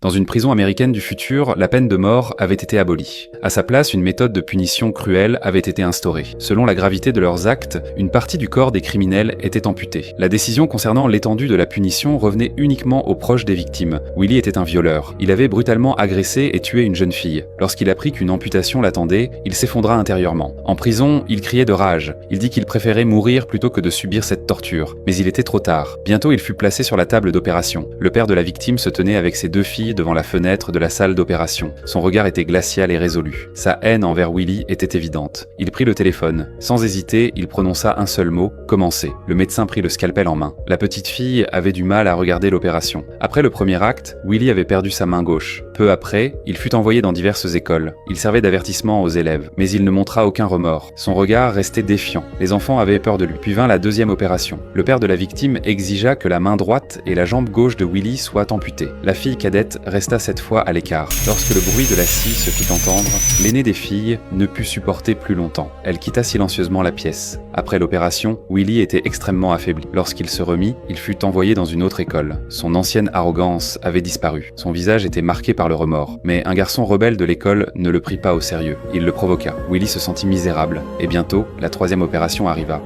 Dans une prison américaine du futur, la peine de mort avait été abolie. À sa place, une méthode de punition cruelle avait été instaurée. Selon la gravité de leurs actes, une partie du corps des criminels était amputée. La décision concernant l'étendue de la punition revenait uniquement aux proches des victimes. Willie était un violeur. Il avait brutalement agressé et tué une jeune fille. Lorsqu'il apprit qu'une amputation l'attendait, il s'effondra intérieurement. En prison, il criait de rage. Il dit qu'il préférait mourir plutôt que de subir cette torture. Mais il était trop tard. Bientôt, il fut placé sur la table d'opération. Le père de la victime se tenait avec ses deux filles devant la fenêtre de la salle d'opération. Son regard était glacial et résolu. Sa haine envers Willie était évidente. Il prit le téléphone. Sans hésiter, il prononça un seul mot, commencer. Le médecin prit le scalpel en main. La petite fille avait du mal à regarder l'opération. Après le premier acte, Willie avait perdu sa main gauche. Peu après, il fut envoyé dans diverses écoles. Il servait d'avertissement aux élèves, mais il ne montra aucun remords. Son regard restait défiant. Les enfants avaient peur de lui. Puis vint la deuxième opération. Le père de la victime exigea que la main droite et la jambe gauche de Willie soient amputées. La fille cadette resta cette fois à l'écart. Lorsque le bruit de la scie se fit entendre, l'aînée des filles ne put supporter plus longtemps. Elle quitta silencieusement la pièce. Après l'opération, Willie était extrêmement affaibli. Lorsqu'il se remit, il fut envoyé dans une autre école. Son ancienne arrogance avait disparu. Son visage était marqué par le remords. Mais un garçon rebelle de l'école ne le prit pas au sérieux. Il le provoqua. Willie se sentit misérable. Et bientôt, la troisième opération arriva.